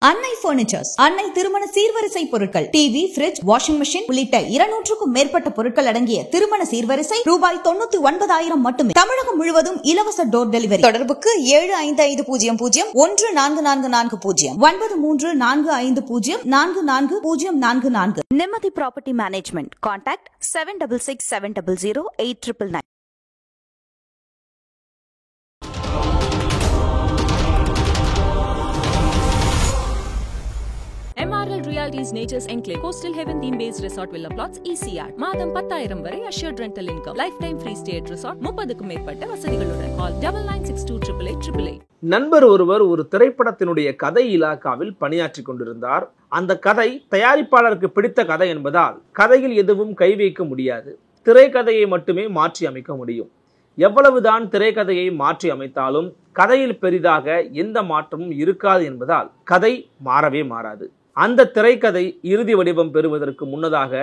அன்னை பர்னிச்சர்ஸ், அன்னை திருமண சீர்வரிசை பொருட்கள், டிவி, ஃபிரிட்ஜ், வாஷிங் மெஷின் உள்ளிட்ட 200க்கும் மேற்பட்ட பொருட்கள் அடங்கிய திருமண சீர்வரிசை ரூபாய் 99,000 மட்டுமே. தமிழகம் முழுவதும் இலவச டோர் டெலிவரி. தொடர்புக்கு 7550014440 9345044044. நிம்மதி property management. Contact 7667008999. MRL Realty's Nature's Enclave Coastal Heaven theme-based resort villa plots ECR மாதம் 10,000 வரை assured rental income lifetime free stay at resort 30க்கும் மேற்பட்ட வசதிகளுடன் call 9962888888. நண்பர் ஒருவர் ஒரு திரைப்படத்தினுடைய கதை இலாக்காவில் பணியாற்றி கொண்டிருந்தார். அந்த கதை தயாரிப்பாளருக்கு பிடித்த கதை என்பதால் கதையில் எதுவும் கை வைக்க முடியாது. திரைக்கதையை மட்டுமே மாற்றி அமைக்க முடியும். எவ்வளவுதான் திரைக்கதையை மாற்றி அமைத்தாலும் கதையில் பெரிதாக எந்த மாற்றமும் இருக்காது என்பதால் கதை மாறவே மாறாது. அந்த திரைக்கதை இறுதி வடிவம் பெறுவதற்கு முன்னதாக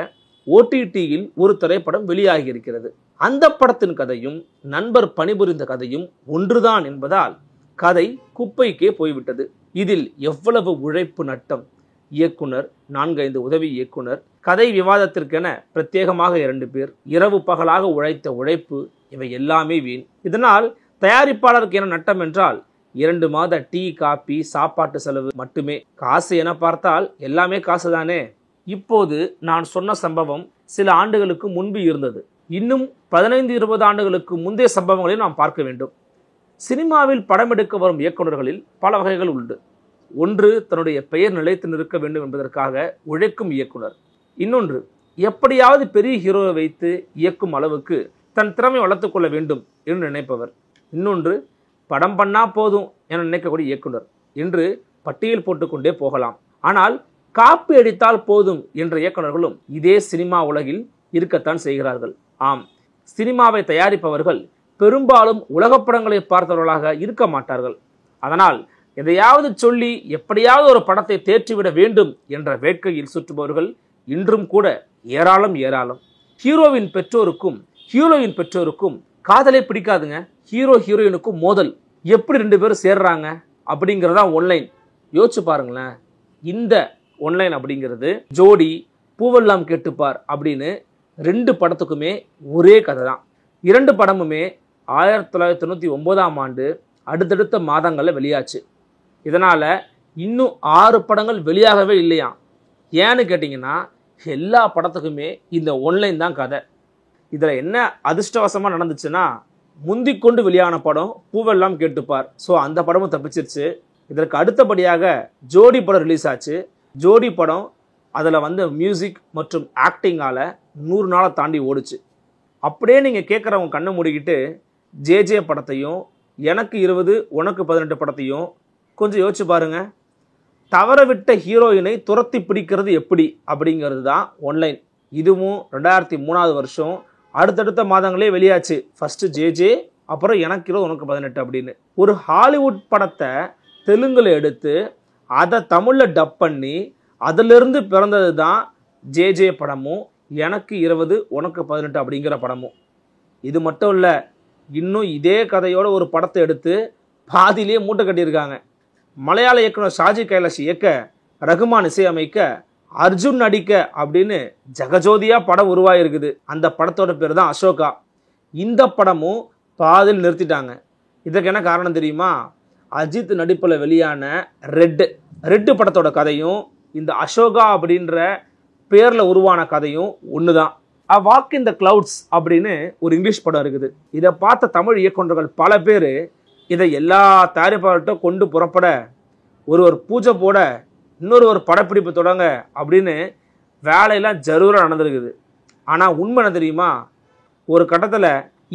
OTTயில் ஒரு திரைப்படம் வெளியாகி இருக்கிறது. அந்த படத்தின் கதையும் நண்பர் பணிபுரிந்த கதையும் ஒன்றுதான் என்பதால் கதை குப்பைக்கே போய்விட்டது. இதில் எவ்வளவு உழைப்பு நட்டம்! இயக்குனர், 4-5 உதவி இயக்குனர், கதை விவாதத்திற்கென பிரத்யேகமாக 2 பேர், இரவு பகலாக உழைத்த உழைப்பு, இவை எல்லாமே வீண். இதனால் தயாரிப்பாளருக்கு என்ன நட்டம் என்றால் 2 மாத டீ, காபி, சாப்பாட்டு செலவு மட்டுமே. காசு என பார்த்தால் எல்லாமே காசுதானே. இப்போது நான் சொன்ன சம்பவம் சில ஆண்டுகளுக்கு முன்பு இருந்தது. இன்னும் 15-20 ஆண்டுகளுக்கு முந்தைய சம்பவங்களை நாம் பார்க்க வேண்டும். சினிமாவில் படம் எடுக்க வரும் இயக்குநர்களில் பல வகைகள் உண்டு. ஒன்று, தன்னுடைய பெயர் நிலைத்து நிற்க வேண்டும் என்பதற்காக உழைக்கும் இயக்குனர். இன்னொன்று, எப்படியாவது பெரிய ஹீரோவை வைத்து இயக்கும் அளவுக்கு தன் திறமை வளர்த்துக் கொள்ள வேண்டும் என்று நினைப்பவர். இன்னொன்று, படம் பண்ணா போதும் என நினைக்கக்கூடிய இயக்குனர் என்று பட்டியல் போட்டுக்கொண்டே போகலாம். ஆனால் காப்பி அடித்தால் போதும் என்ற இயக்குனர்களும் இதே சினிமா உலகில் இருக்கத்தான் செய்கிறார்கள். ஆம், சினிமாவை தயாரிப்பவர்கள் பெரும்பாலும் உலகப் படங்களை பார்த்தவர்களாக இருக்க மாட்டார்கள். அதனால் எதையாவது சொல்லி எப்படியாவது ஒரு படத்தை தேற்றிவிட வேண்டும் என்ற வேட்கையில் சுற்றுபவர்கள் இன்றும் கூட ஏராளம். ஹீரோவின் பெற்றோருக்கும் ஹீரோயின் பெற்றோருக்கும் காதலே பிடிக்காதுங்க. ஹீரோ ஹீரோயினுக்கும் மோதல். எப்படி 2 பேரும் சேர்றாங்க அப்படிங்கிறதா ஒன்லைன். யோசிச்சு பாருங்களேன். இந்த ஒன்லைன் அப்படிங்கிறது ஜோடி, பூவெல்லாம் கேட்டுப்பார் அப்படின்னு 2 படத்துக்குமே ஒரே கதை தான். 2 படமுமே 1999ஆம் ஆண்டு அடுத்தடுத்த மாதங்களில் வெளியாச்சு. இதனால் இன்னும் 6 படங்கள் வெளியாகவே இல்லையா. ஏன்னு கேட்டிங்கன்னா எல்லா படத்துக்குமே இந்த ஒன்லைன் தான் கதை. இதில் என்ன அதிர்ஷ்டவசமாக நடந்துச்சுன்னா, முந்திக்கொண்டு வெளியான படம் பூவெல்லாம் கேட்டுப்பார். ஸோ அந்த படமும் தப்பிச்சிருச்சு. இதற்கு அடுத்தபடியாக ஜோடி படம் ரிலீஸ் ஆச்சு. ஜோடி படம் அதில் வந்து மியூசிக் மற்றும் ஆக்டிங்கால் 100 நாளை தாண்டி ஓடிச்சு. அப்படியே நீங்கள் கேட்குறவங்க கண்ணை மூடிக்கிட்டு JJ படத்தையும் எனக்கு 20 உனக்கு 18 படத்தையும் கொஞ்சம் யோசிச்சு பாருங்கள். தவற விட்ட ஹீரோயினை துரத்தி பிடிக்கிறது எப்படி அப்படிங்கிறது தான் ஒன்லைன். இதுவும் 2003ஆவது வருஷம் அடுத்தடுத்த மாதங்களே வெளியாச்சு. ஃபஸ்ட்டு JJ, அப்புறம் எனக்கு 20 உனக்கு 18 அப்படின்னு. ஒரு ஹாலிவுட் படத்தை தெலுங்கில் எடுத்து அதை தமிழில் டப் பண்ணி அதிலிருந்து பிறந்தது தான் JJ படமும் எனக்கு 20 உனக்கு 18 அப்படிங்கிற படமும். இது மட்டும் இல்லை, இன்னும் இதே கதையோட ஒரு படத்தை எடுத்து பாதியிலேயே மூட்டை கட்டியிருக்காங்க. மலையாள இயக்குனர் ஷாஜி கைலாஷ் இயக்க, ரகுமான் இசையமைக்க, அர்ஜுன் நடிக்க அப்படின்னு ஜெகஜோதியாக படம் உருவாகிருக்குது. அந்த படத்தோட பேர் தான் அசோகா. இந்த படமும் பாதியில் நிறுத்திட்டாங்க. இதற்கு என்ன காரணம் தெரியுமா? அஜித் நடிப்பில் வெளியான ரெட்டு படத்தோட கதையும் இந்த அசோகா அப்படின்ற பேரில் உருவான கதையும் ஒன்று தான். அ வாக் இன் த கிளவுட்ஸ் அப்படின்னு ஒரு இங்கிலீஷ் படம் இருக்குது. இதை பார்த்த தமிழ் இயக்குநர்கள் பல பேர் இதை எல்லா தயாரிப்பாளர்கிட்ட கொண்டு புறப்பட, ஒருவர் பூஜை போட, இன்னொரு படப்பிடிப்பு தொடங்க அப்படின்னு வேலையெல்லாம் ஜரூராக நடந்திருக்குது. ஆனால் உண்மை என்ன தெரியுமா? ஒரு கட்டத்தில்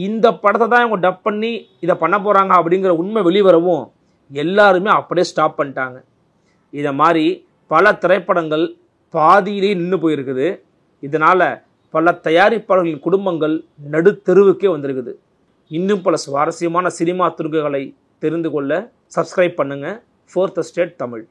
இந்த படத்தை தான் இவங்க டப் பண்ணி இதை பண்ண போகிறாங்க அப்படிங்கிற உண்மை வெளிவரவும் எல்லாருமே அப்படியே ஸ்டாப் பண்ணிட்டாங்க. இதை மாதிரி பல திரைப்படங்கள் பாதியிலே நின்று போயிருக்குது. இதனால் பல தயாரிப்பாளர்களின் குடும்பங்கள் நடுத்தெருவுக்கே வந்திருக்குது. இன்னும் பல சுவாரஸ்யமான சினிமா துணுக்குகளை தெரிந்து கொள்ள சப்ஸ்கிரைப் பண்ணுங்கள். 4th Estate Tamil.